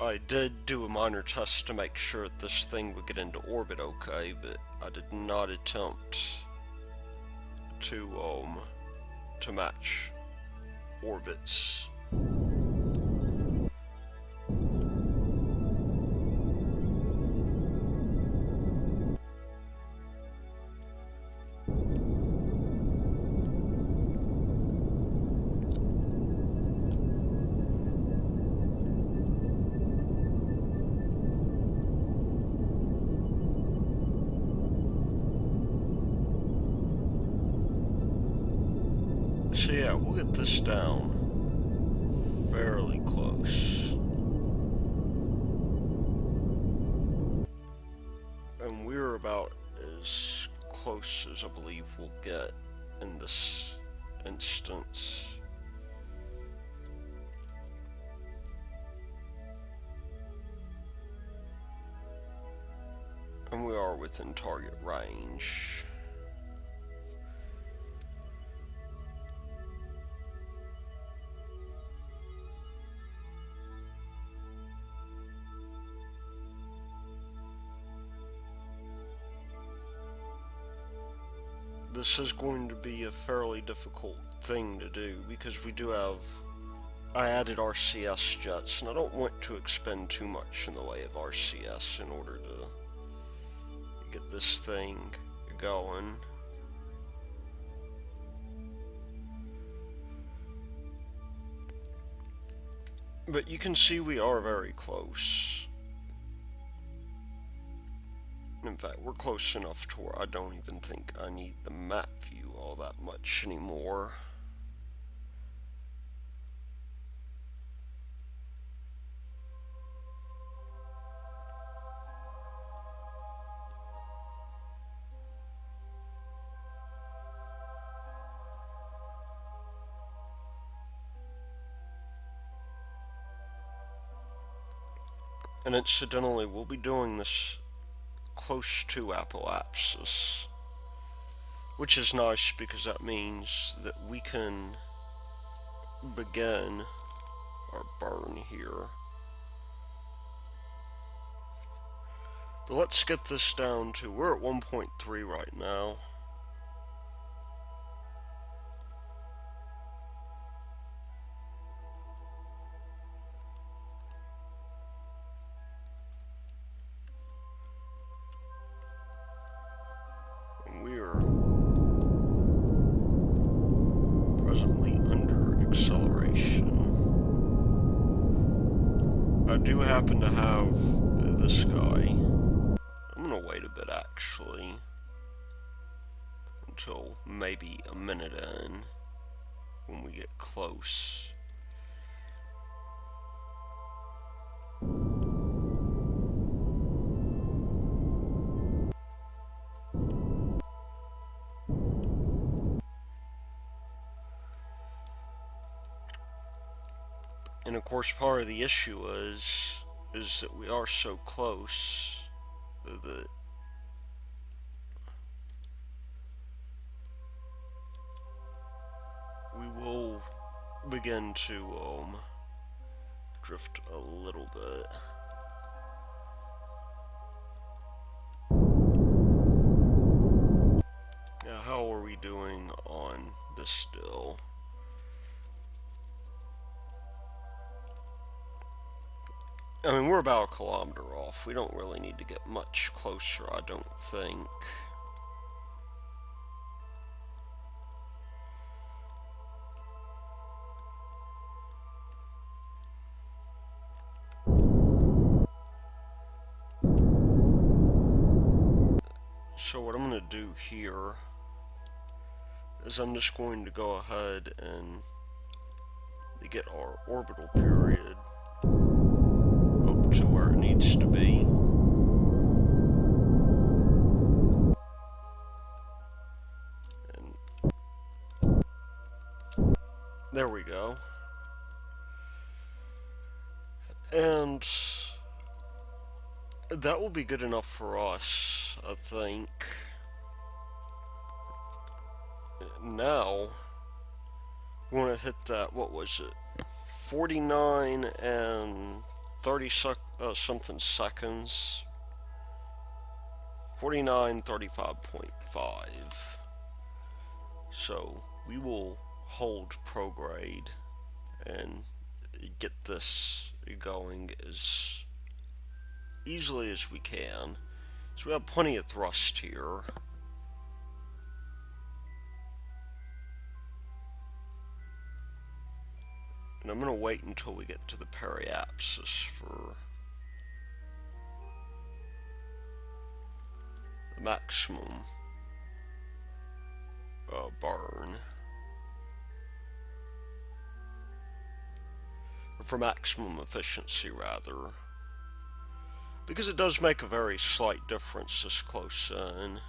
I did do a minor test to make sure that this thing would get into orbit okay, but I did not attempt to match orbits. So yeah, we'll get this down fairly close. And we're about as close as I believe we'll get in this instance. And we are within target range. This is going to be a fairly difficult thing to do because we do have... I added RCS jets, and I don't want to expend too much in the way of RCS in order to get this thing going. But you can see we are very close. In fact, we're close enough to where I don't even think I need the map view all that much anymore. And incidentally, we'll be doing this close to apoapsis, which is nice because that means that we can begin our burn here. But let's get this down to, we're at 1.3 right now. And we are presently under acceleration. I do happen to have this guy. I'm gonna wait a bit actually, until maybe a minute in, when we get close. And of course part of the issue is that we are so close that we will begin to drift a little bit. Now, how are we doing on this still? I mean, we're about a kilometer off. We don't really need to get much closer, I don't think. So what I'm going to do here is I'm just going to go ahead and get our orbital period up to where it needs to be. And there we go. And that will be good enough for us, I think. Now, we want to hit that, what was it, 49 and 30 something seconds. 49:35.5. So we will hold prograde and get this going as easily as we can. So we have plenty of thrust here. And I'm going to wait until we get to the periapsis for the maximum burn. for maximum efficiency rather, because it does make a very slight difference this close in.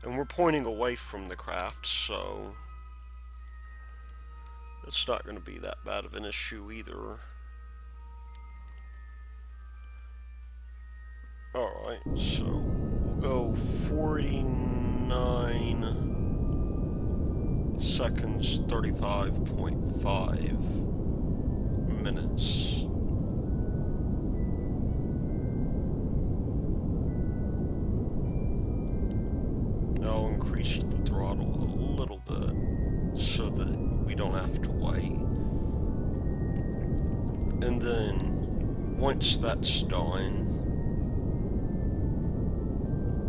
And we're pointing away from the craft, so it's not going to be that bad of an issue either. Alright, so we'll go 49 seconds, 35.5 minutes. I'll increase the throttle a little bit so that we don't have to wait. And then once that's done,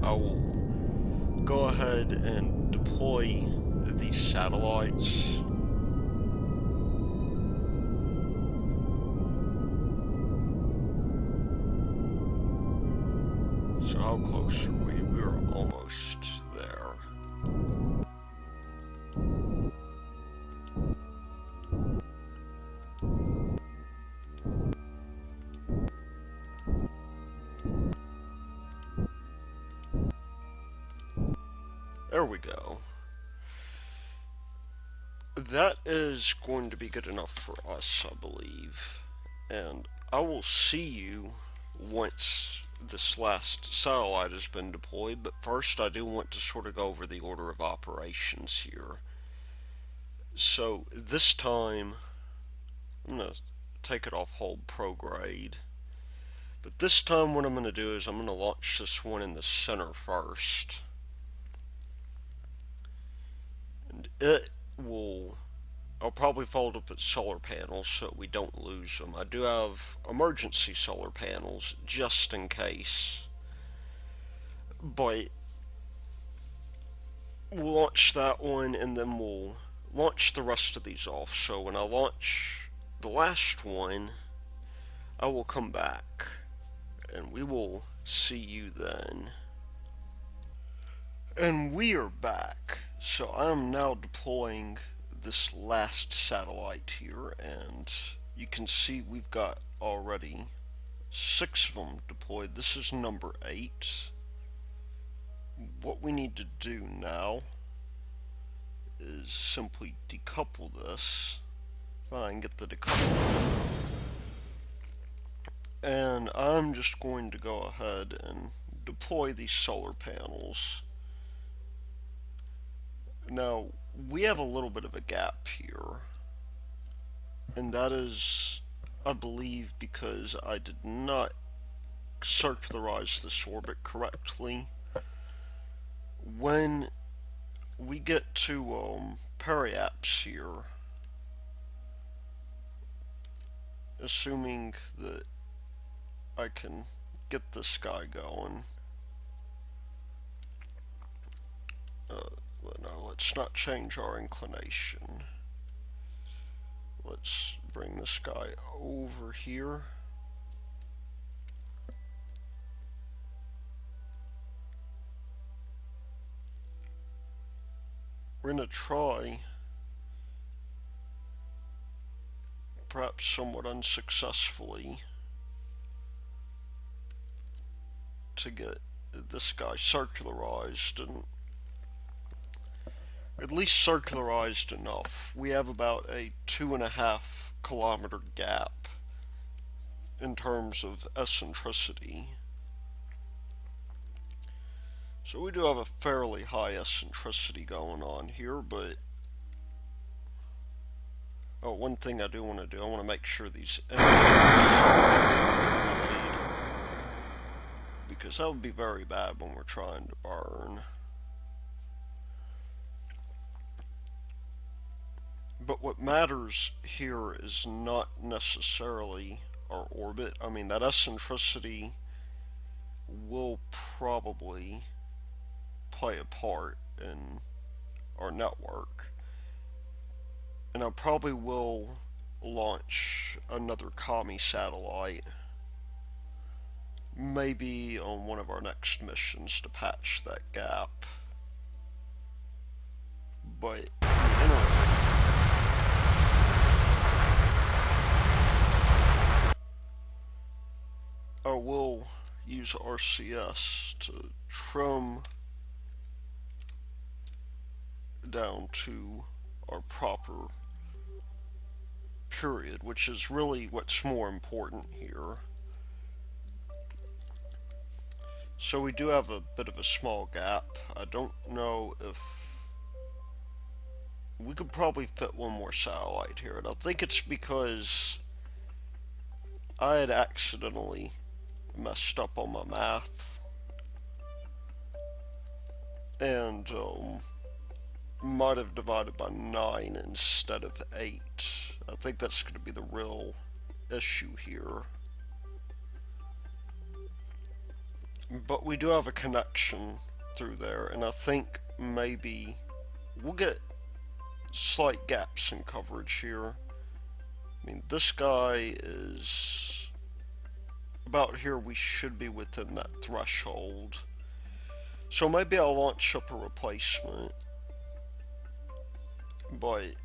I will go ahead and deploy these satellites. So how close are we? We're almost there. There we go. That is going to be good enough for us, I believe. And I will see you once this last satellite has been deployed, but first I do want to sort of go over the order of operations here. So this time, I'm going to take it off hold prograde. But this time what I'm going to do is I'm going to launch this one in the center first. And it will, I'll probably fold up its solar panels so we don't lose them. I do have emergency solar panels just in case. But we'll launch that one and then we'll launch the rest of these off. So when I launch the last one, I will come back and we will see you then. And we are back. So I am now deploying this last satellite here, and you can see we've got already 6 of them deployed. This is number 8. What we need to do now is simply decouple this. If I can get the decoupler. And I'm just going to go ahead and deploy these solar panels. Now, we have a little bit of a gap here. And that is, I believe, because I did not circularize this orbit correctly. When we get to periaps here, assuming that I can get this guy going. No, let's not change our inclination. Let's bring this guy over here. We're going to try, perhaps somewhat unsuccessfully, to get this guy circularized, and at least circularized enough. We have about a 2.5 kilometer gap in terms of eccentricity. So we do have a fairly high eccentricity going on here, but one thing I do want to do, I want to make sure these engines are deployed, because that would be very bad when we're trying to burn. But what matters here is not necessarily our orbit. I mean, that eccentricity will probably play a part in our network. And I probably will launch another commie satellite, maybe on one of our next missions, to patch that gap. But in the interim, I will use RCS to trim down to our proper period, which is really what's more important here. So we do have a bit of a small gap. I don't know if we could probably fit one more satellite here, and I think it's because I had accidentally messed up on my math and might have divided by 9 instead of 8. I think that's going to be the real issue here. But we do have a connection through there, and I think maybe we'll get slight gaps in coverage here. I mean, this guy is about here. We should be within that threshold. So maybe I'll launch up a replacement. But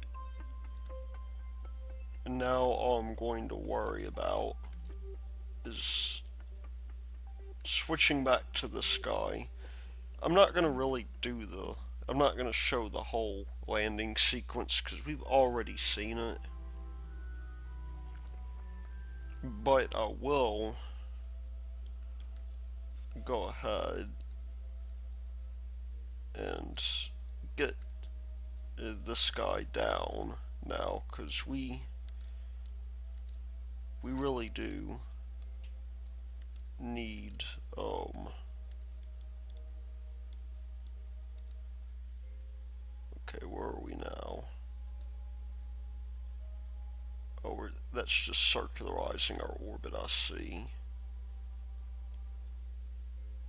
now all I'm going to worry about is switching back to this guy. I'm not going to really I'm not going to show the whole landing sequence because we've already seen it. But I will go ahead and get this guy down now, because we really do need okay, where are we now? Oh, that's just circularizing our orbit, I see.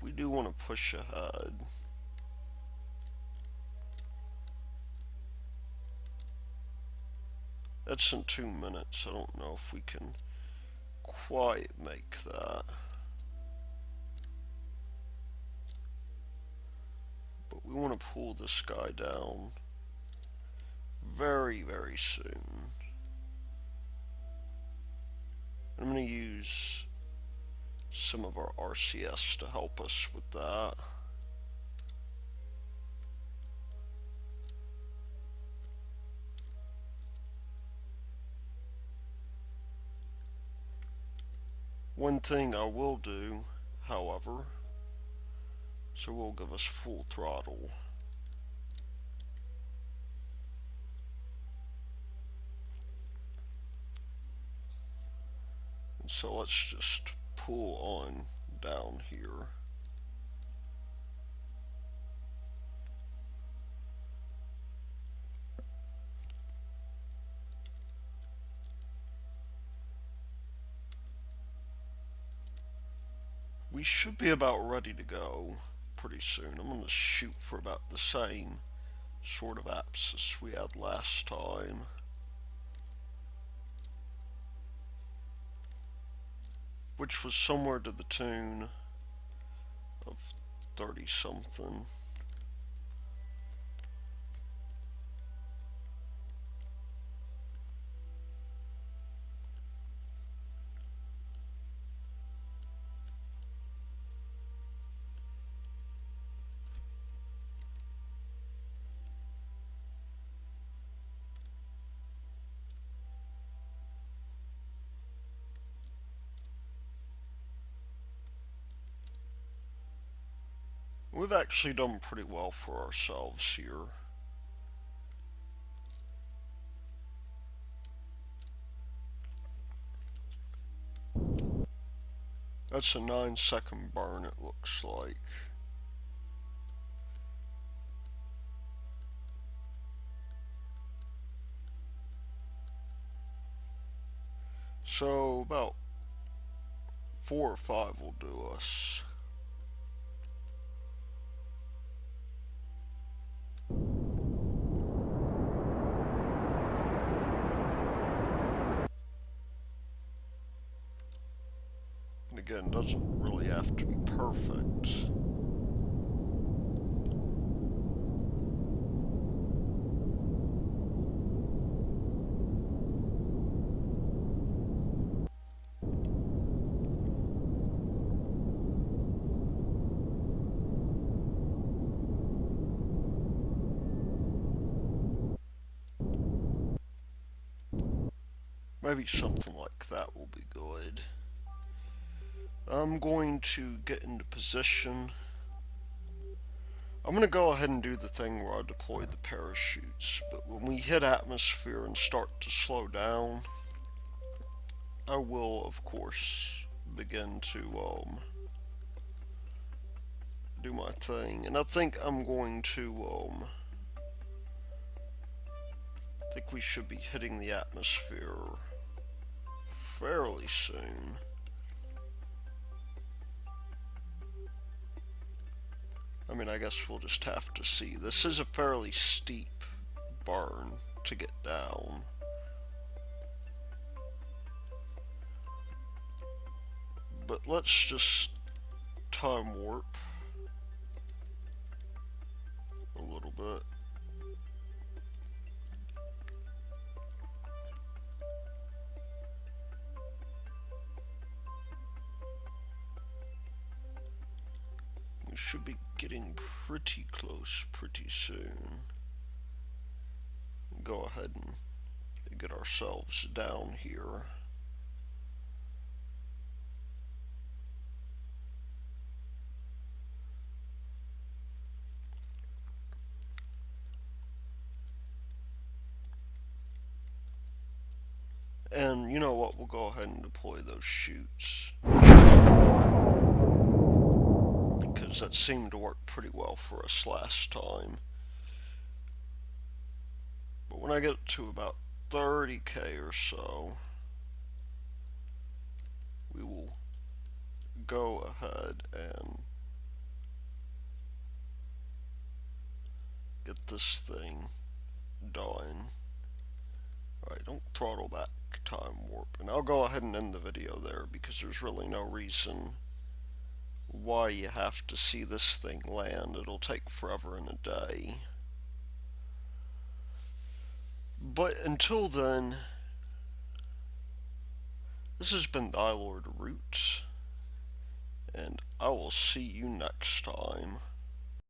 We do want to push ahead. That's in 2 minutes. I don't know if we can quite make that. But we want to pull this guy down very, very soon. I'm going to use some of our RCS to help us with that. One thing I will do, however, so we'll give us full throttle. And so let's just pull on down here. We should be about ready to go pretty soon. I'm going to shoot for about the same sort of abscess we had last time. Which was somewhere to the tune of 30 something. We've actually done pretty well for ourselves here. That's a 9-second burn, it looks like. So about 4 or 5 will do us. And again, doesn't really have to be perfect. Maybe something like that will be good. I'm going to get into position. I'm going to go ahead and do the thing where I deploy the parachutes, but when we hit atmosphere and start to slow down, I will, of course, begin to do my thing. And I think I'm going to, I think we should be hitting the atmosphere fairly soon. I mean, I guess we'll just have to see. This is a fairly steep burn to get down. But let's just time warp a little bit. We should be getting pretty close pretty soon. Go ahead and get ourselves down here. And you know what, we'll go ahead and deploy those chutes, because that seemed to work pretty well for us last time. But when I get to about 30k or so, we will go ahead and get this thing done. Alright, don't throttle back time warp. And I'll go ahead and end the video there, because there's really no reason why you have to see this thing land. It'll take forever and a day. But until then, this has been the iLord Root, and I will see you next time.